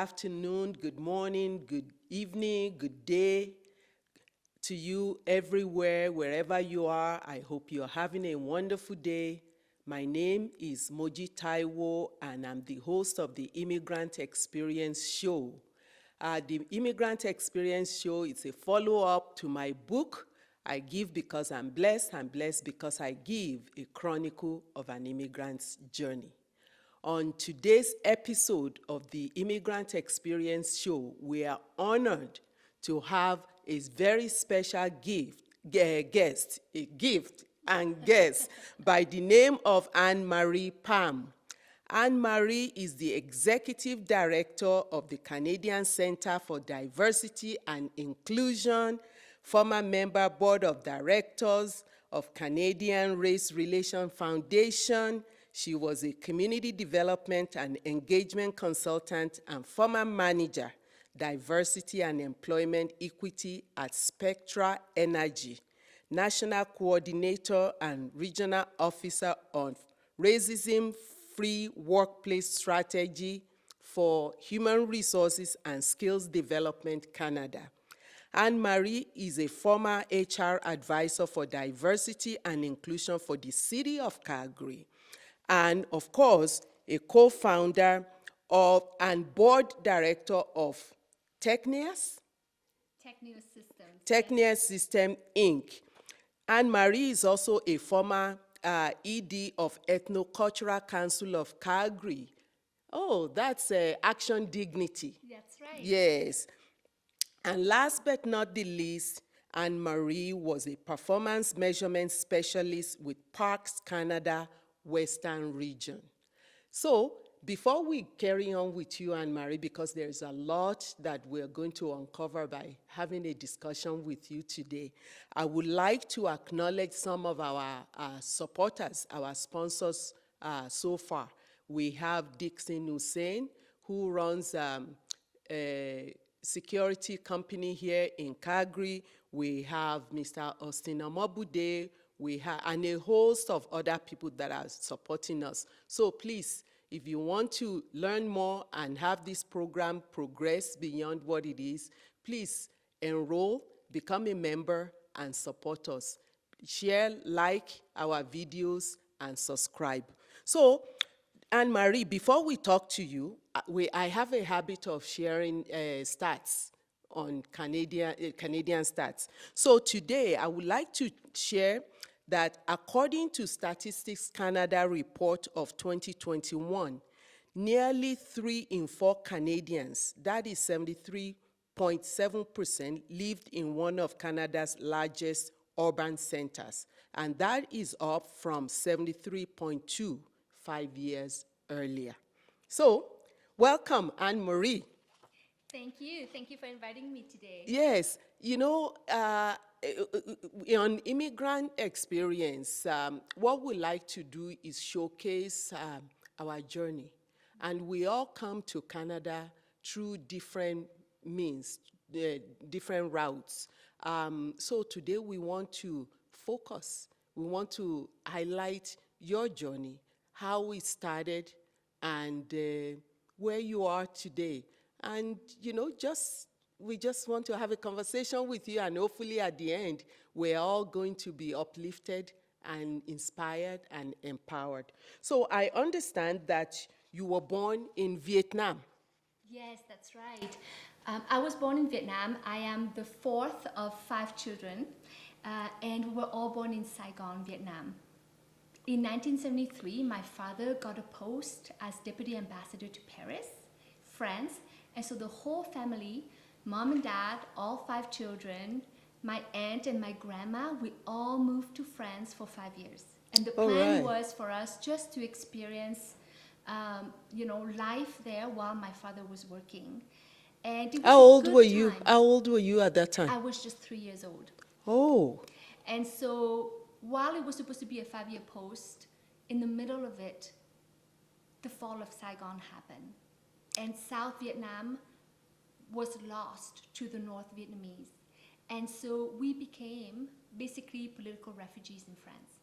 afternoon, good morning, good evening, good day to you everywhere, wherever you are. I hope you're having a wonderful day. My name is Moji Taiwo, and I'm the host of the Immigrant Experience Show. The Immigrant Experience Show is a follow-up to my book, I Give Because I'm Blessed Because I Give, a chronicle of an immigrant's journey. On today's episode of the Immigrant Experience Show, we are honored to have a very special guest by the name of Ann Marie Pham. Ann Marie is the Executive Director of the Canadian Centre for Diversity and Inclusion, former member Board of Directors of Canadian Race Relations Foundation. She was a community development and engagement consultant and former manager, diversity and employment equity at Spectra Energy, national coordinator and regional officer on racism-free workplace strategy for Human Resources and Skills Development Canada. Ann Marie is a former HR advisor for diversity and inclusion for the city of Calgary, and of course, a co-founder of and board director of Technias System, Inc. Ann Marie is also a former ED of Ethnocultural Council of Calgary. Oh, that's Action Dignity. That's right. Yes. And last but not the least, Ann Marie was a performance measurement specialist with Parks Canada Western Region. So before we carry on with you, Ann Marie, because there's a lot that we're going to uncover by having a discussion with you today, I would like to acknowledge some of our supporters, our sponsors so far. We have Dixon Hussein, who runs a security company here in Calgary. We have Mr. Austin Amabude, and a host of other people that are supporting us. So please, if you want to learn more and have this program progress beyond what it is, please enroll, become a member, and support us. Share, like our videos, and subscribe. So, Ann Marie, before we talk to you, I have a habit of sharing stats on Canadian stats. So today, I would like to share that according to Statistics Canada report of 2021, nearly 3 in 4 Canadians, that is 73.7%, lived in one of Canada's largest urban centers, and that is up from 73.2 5 years earlier. So, welcome, Ann Marie. Thank you. Thank you for inviting me today. Yes, you know, on Immigrant Experience, what we like to do is showcase our journey. And we all come to Canada through different means, different routes. So today we want to focus. We want to highlight your journey, how it started, and where you are today. And, you know, we just want to have a conversation with you, and hopefully at the end, we're all going to be uplifted and inspired and empowered. So I understand that you were born in Vietnam. Yes, that's right. I was born in Vietnam. I am the 4th of 5 children, and we were all born in Saigon, Vietnam. In 1973, my father got a post as Deputy Ambassador to Paris, France, and so the whole family, mom and dad, all 5 children, my aunt and my grandma, we all moved to France for 5 years. And the plan was for us just to experience, life there while my father was working. And it was How old were time. you? How old were you at that time? I was just 3 years old. Oh. And so while it was supposed to be a 5-year post, in the middle of it, the fall of Saigon happened. And South Vietnam was lost to the North Vietnamese. And so we became basically political refugees in France.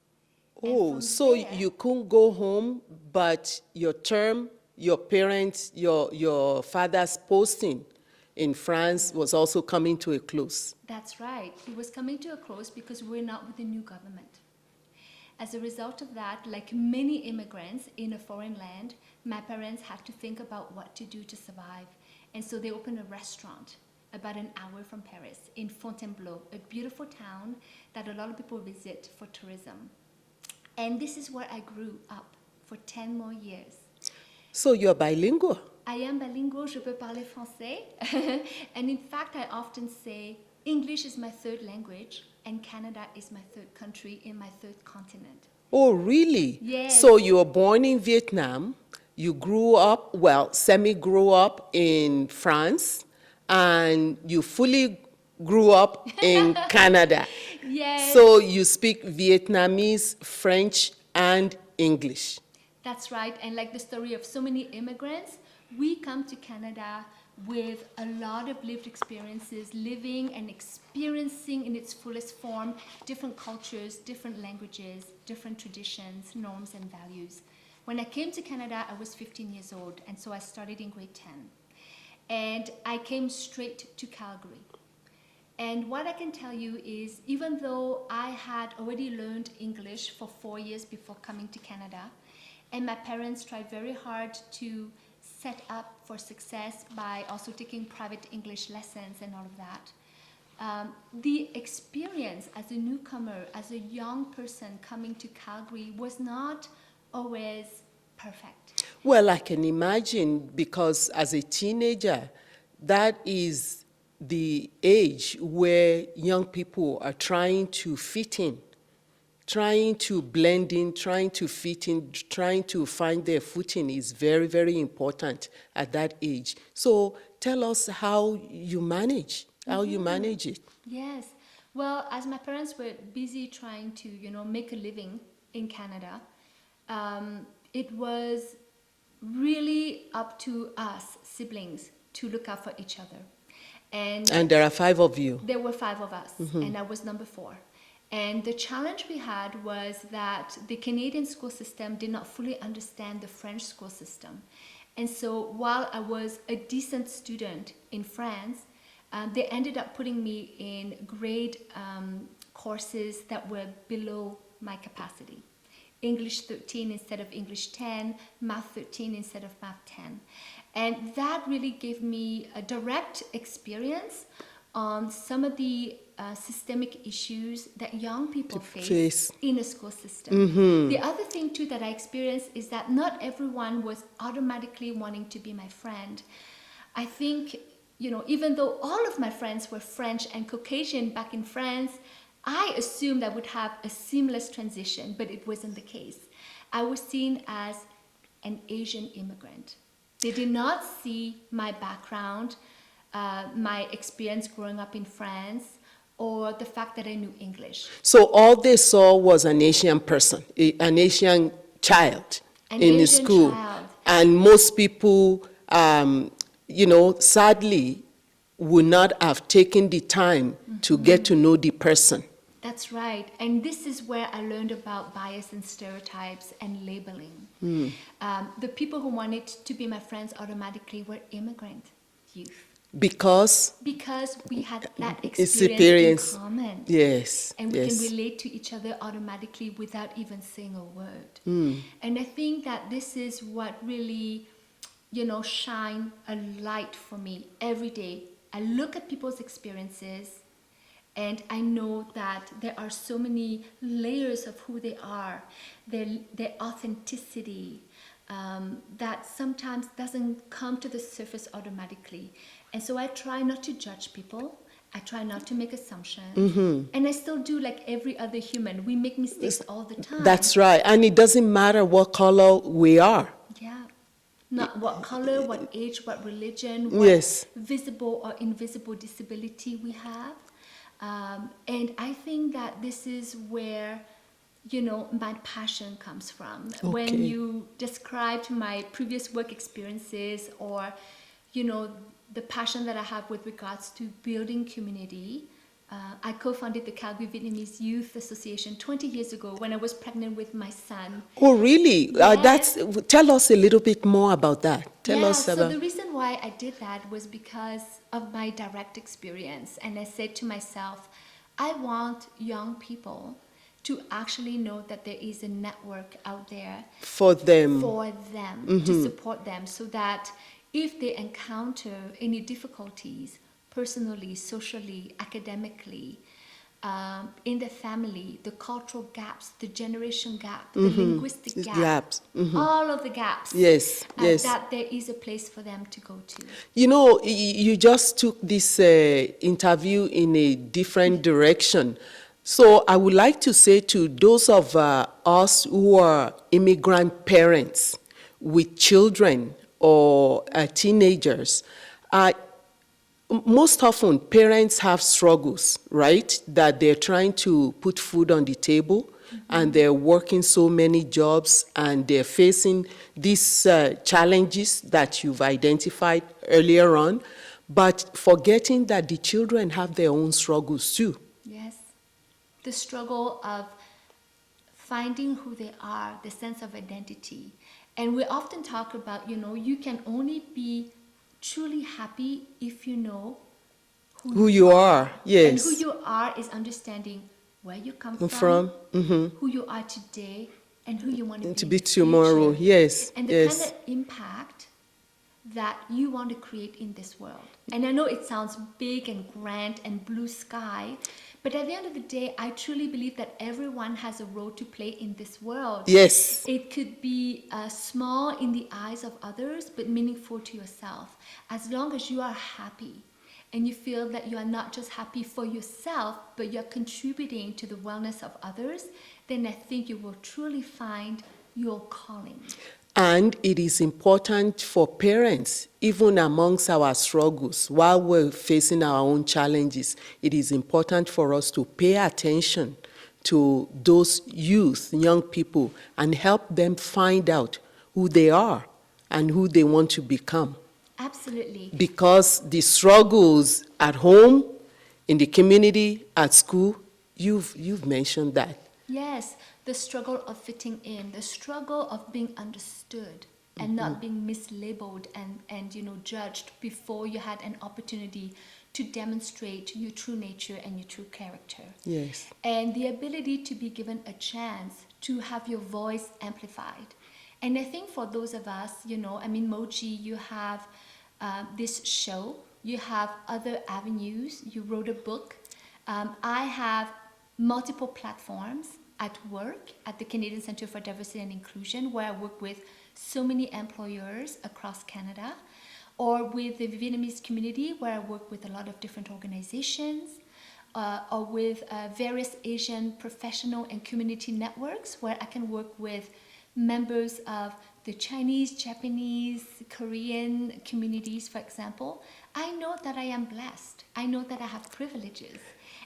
Oh, so you couldn't go home, but your term your parents, your father's posting in France was also coming to a close. That's right. It was coming to a close because we're not with the new government. As a result of that, like many immigrants in a foreign land, my parents had to think about what to do to survive. And so they opened a restaurant about an hour from Paris in Fontainebleau, a beautiful town that a lot of people visit for tourism. And this is where I grew up for 10 more years. So you're bilingual. I am bilingual, je peux parler français. And in fact, I often say English is my third language and Canada is my third country in my third continent. Oh, really? Yes. So you were born in Vietnam, you grew up, well, semi-grew up in France, and you fully grew up in Canada. Yes. So you speak Vietnamese, French, and English. That's right. And like the story of so many immigrants, we come to Canada with a lot of lived experiences, living and experiencing in its fullest form different cultures, different languages, different traditions, norms, and values. When I came to Canada, I was 15 years old, and so I started in grade 10. And I came straight to Calgary. And what I can tell you is, even though I had already learned English for 4 years before coming to Canada, and my parents tried very hard to set up for success by also taking private English lessons and all of that, the experience as a newcomer, as a young person coming to Calgary was not always perfect. Well, I can imagine, because as a teenager, that is the age where young people are trying to fit in, trying to blend in, trying to fit in, trying to find their footing is very, very important at that age. So tell us how you manage it. Yes. Well, as my parents were busy trying to, make a living in Canada, it was really up to us siblings to look out for each other. And there are 5 of you. There were 5 of us, and I was number 4. And the challenge we had was that the Canadian school system did not fully understand the French school system. And so while I was a decent student in France, they ended up putting me in grade courses that were below my capacity. English 13 instead of English 10, Math 13 instead of Math 10. And that really gave me a direct experience on some of the systemic issues that young people face in a school system. The other thing too that I experienced is that not everyone was automatically wanting to be my friend. I think, even though all of my friends were French and Caucasian back in France, I assumed I would have a seamless transition, but it wasn't the case. I was seen as an Asian immigrant. They did not see my background, my experience growing up in France, or the fact that I knew English. So all they saw was an Asian person, an Asian child in the school. Child. And most people, sadly, would not have taken the time to get to know the person. That's right. And this is where I learned about bias and stereotypes and labeling. The people who wanted to be my friends automatically were immigrant youth. Because we had that experience in common. Yes. And we can relate to each other automatically without even saying a word. And I think that this is what really, shine a light for me every day. I look at people's experiences and I know that there are so many layers of who they are, their authenticity, that sometimes doesn't come to the surface automatically. And so I try not to judge people. I try not to make assumptions. And I still do like every other human. We make mistakes all the time. That's right. And it doesn't matter what color we are. Yeah. Not what color, what age, what religion, what visible or invisible disability we have. And I think that this is where, my passion comes from. Okay. When you described my previous work experiences or, the passion that I have with regards to building community, I co-founded the Calgary Vietnamese Youth Association 20 years ago when I was pregnant with my son. Oh, really? Yes. Tell us a little bit more about that. Tell us So about. the reason why I did that was because of my direct experience. And I said to myself, I want young people to actually know that there is a network out there For them. to support them, so that if they encounter any difficulties personally, socially, academically, in the family, the cultural gaps, the generation gap, the linguistic Gaps. all of the gaps, Yes, yes. that there is a place for them to go to. You know, you just took this interview in a different direction. So I would like to say to those of us who are immigrant parents with children or teenagers, most often parents have struggles, right? That they're trying to put food on the table and they're working so many jobs and they're facing these challenges that you've identified earlier on, but forgetting that the children have their own struggles too. Yes. The struggle of finding who they are, the sense of identity. And we often talk about, you can only be truly happy if you know Who you are, yes. And who you are is understanding where you come From, who you are today, and who you want to to be be in the tomorrow, future. yes, And the yes. kind of impact that you want to create in this world. And I know it sounds big and grand and blue sky, but at the end of the day, I truly believe that everyone has a role to play in this world. Yes. It could be small in the eyes of others, but meaningful to yourself. As long as you are happy and you feel that you are not just happy for yourself, but you're contributing to the wellness of others, then I think you will truly find your calling. And it is important for parents, even amongst our struggles, while we're facing our own challenges, it is important for us to pay attention to those youth, young people, and help them find out who they are and who they want to become. Absolutely. Because the struggles at home, in the community, at school, you've mentioned that. Yes, the struggle of fitting in, the struggle of being understood and not being mislabeled and judged before you had an opportunity to demonstrate your true nature and your true character. Yes. And the ability to be given a chance to have your voice amplified. And I think for those of us, Moji, you have this show, you have other avenues, you wrote a book. I have multiple platforms at work at the Canadian Centre for Diversity and Inclusion, where I work with so many employers across Canada, or with the Vietnamese community, where I work with a lot of different organizations, or with various Asian professional and community networks, where I can work with members of the Chinese, Japanese, Korean communities, for example. I know that I am blessed. I know that I have privileges.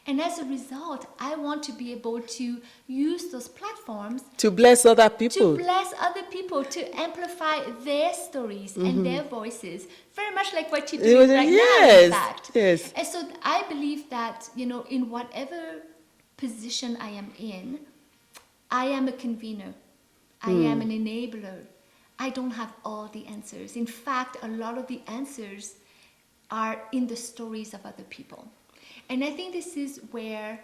And as a result, I want to be able to use those platforms To bless other people. to bless other people, to amplify their stories and their voices, very much like what you're doing right now, in fact. Yes. And so I believe that, in whatever position I am in, I am a convener. I am an enabler. I don't have all the answers. In fact, a lot of the answers are in the stories of other people. And I think this is where,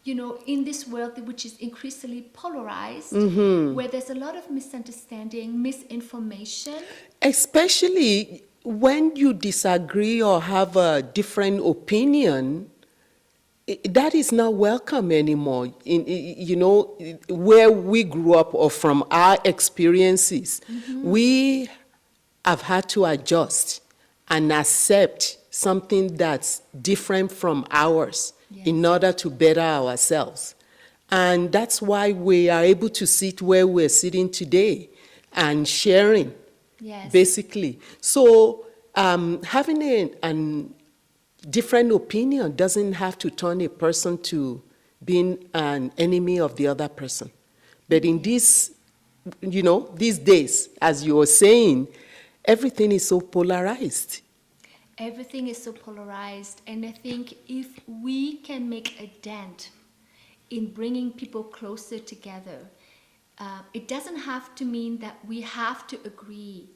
in this world which is increasingly polarized, where there's a lot of misunderstanding, misinformation. Especially when you disagree or have a different opinion, that is not welcome anymore. Where we grew up or from our experiences, we have had to adjust and accept something that's different from ours in order to better ourselves. And that's why we are able to sit where we're sitting today and sharing, basically. So having a different opinion doesn't have to turn a person to being an enemy of the other person. But in these days, as you were saying, everything is so polarized. Everything is so polarized, and I think if we can make a dent in bringing people closer together, it doesn't have to mean that we have to agree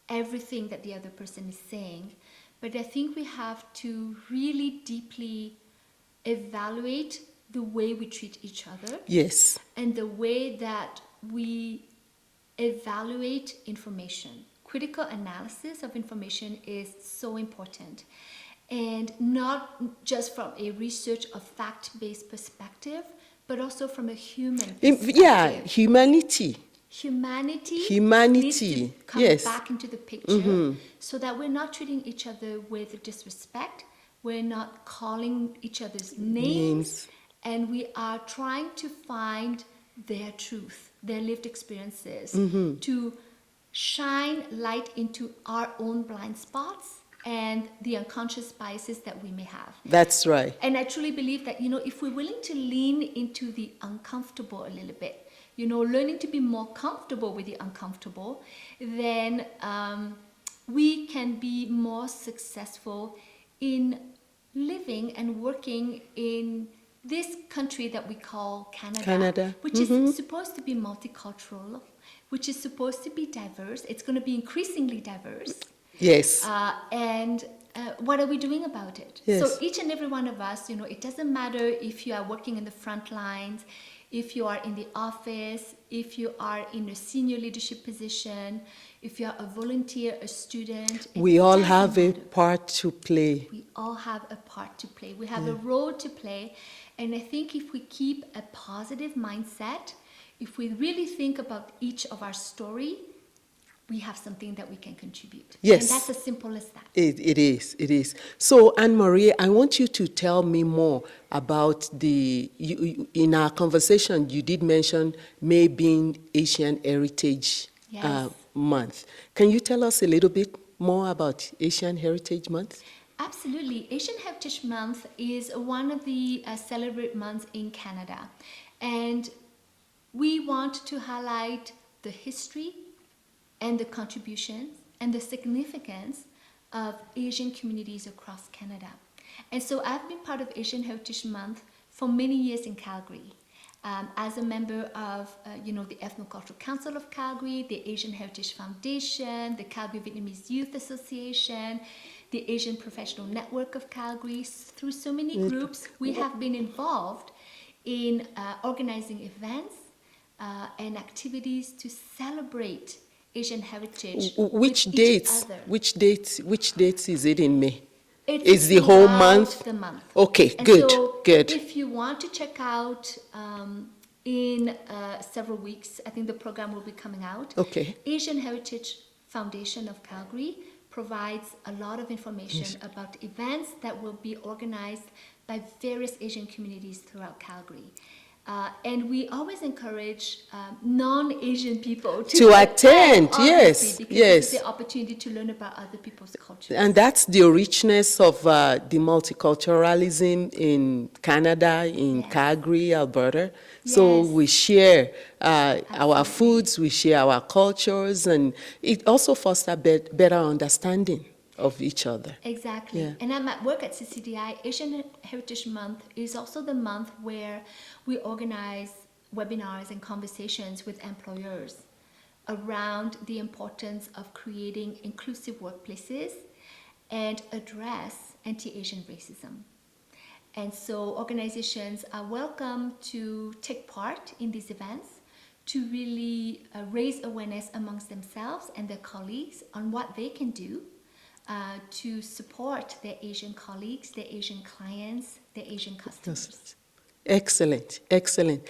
everything that the other person is saying, but I think we have to really deeply evaluate the way we treat each other. Yes. And the way that we evaluate information. Critical analysis of information is so important. And not just from a research or fact-based perspective, but also from a human perspective. Yeah, humanity. Humanity needs to come yes. back into the picture, so that we're not treating each other with disrespect, we're not calling each other's names, and we are trying to find their truth, their lived experiences, to shine light into our own blind spots and the unconscious biases that we may have. That's right. And I truly believe that, if we're willing to lean into the uncomfortable a little bit, learning to be more comfortable with the uncomfortable, then we can be more successful in living and working in this country that we call Canada. Which is supposed to be multicultural, which is supposed to be diverse. It's going to be increasingly diverse. Yes. And what are we doing about it? Yes. So each and every one of us, it doesn't matter if you are working in the front lines, if you are in the office, if you are in a senior leadership position, if you are a volunteer, a student. We all have a part to play. We all have a part to play. We have a role to play. And I think if we keep a positive mindset, if we really think about each of our story, we have something that we can contribute. Yes. And that's as simple as that. It is. So, Ann Marie, I want you to tell me more about in our conversation, you did mention May being Asian Heritage Month. Can you tell us a little bit more about Asian Heritage Month? Absolutely. Asian Heritage Month is one of the celebrate months in Canada. And we want to highlight the history and the contributions and the significance of Asian communities across Canada. And so I've been part of Asian Heritage Month for many years in Calgary. As a member of, the Ethnocultural Council of Calgary, the Asian Heritage Foundation, the Calgary Vietnamese Youth Association, the Asian Professional Network of Calgary. Through so many groups, we have been involved in organizing events and activities to celebrate Asian heritage. Which dates is it in May? It's the whole month? The month. Okay, and good, so good. If you want to check out in several weeks, I think the program will be coming out. Okay. Asian Heritage Foundation of Calgary provides a lot of information about events that will be organized by various Asian communities throughout Calgary. And we always encourage non-Asian people to attend. Because yes. it's the opportunity to learn about other people's cultures. And that's the richness of the multiculturalism in Canada, in Calgary, Alberta. So we share our foods, we share our cultures, and it also fosters better understanding of each other. Exactly. Yeah. And I'm at work at CCDI. Asian Heritage Month is also the month where we organize webinars and conversations with employers around the importance of creating inclusive workplaces and address anti-Asian racism. And so organizations are welcome to take part in these events to really raise awareness amongst themselves and their colleagues on what they can do to support their Asian colleagues, their Asian clients, their Asian customers. Excellent, excellent.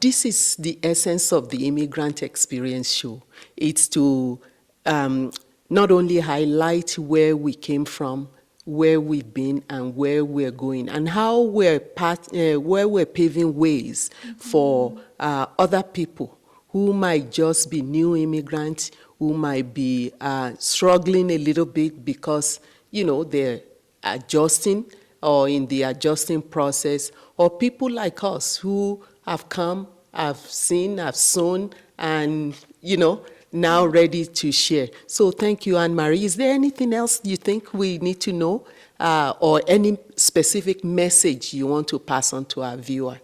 This is the essence of the Immigrant Experience Show. It's to not only highlight where we came from, where we've been, and where we're going, and how where we're paving ways for other people who might just be new immigrants, who might be struggling a little bit because, they're adjusting or in the adjusting process, or people like us who have come, have seen, have sown, and, now ready to share. So thank you, Anne Marie. Is there anything else you think we need to know, or any specific message you want to pass on to our viewer?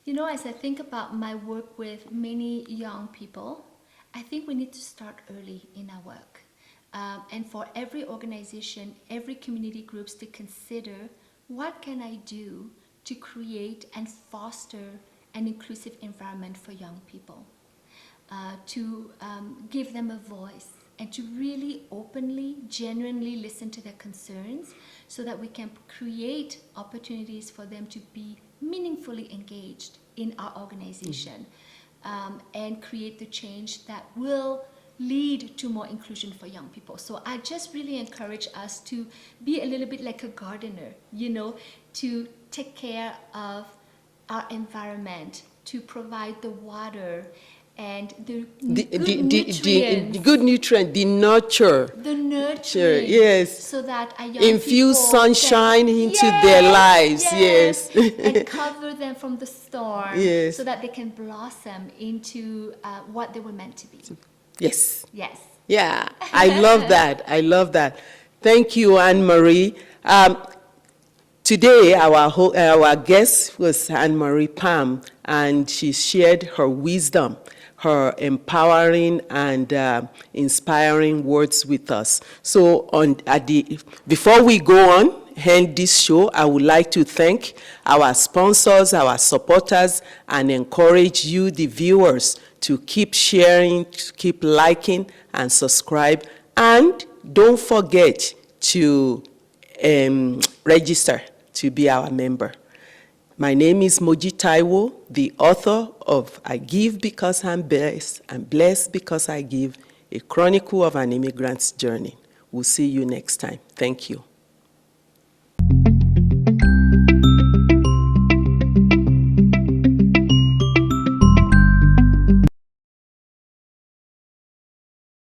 You know, as I think about my work with many young people, I think we need to start early in our work. And for every organization, every community groups to consider, what can I do to create and foster an inclusive environment for young people? To give them a voice and to really openly, genuinely listen to their concerns so that we can create opportunities for them to be meaningfully engaged in our organization, and create the change that will lead to more inclusion for young people. So I just really encourage us to be a little bit like a gardener, you know, to take care of our environment, to provide the water and the good nutrient, the nurture. The nurture, Sure, yes. so that our young Infuse people sunshine into yes, their lives, yes. and cover them from the storm, Yes. so that they can blossom into what they were meant to be. Yes. Yes. Yeah, I love that. I love that. Thank you, Anne Marie. Today, our guest was Ann Marie Pham, and she shared her wisdom, her empowering and inspiring words with us. So, before we go on, end this show, I would like to thank our sponsors, our supporters, and encourage you, the viewers, to keep sharing, to keep liking, and subscribe. And don't forget to register to be our member. My name is Moji Taiwo, the author of I Give Because I'm Blessed Because I Give, a chronicle of an immigrant's journey. We'll see you next time. Thank you.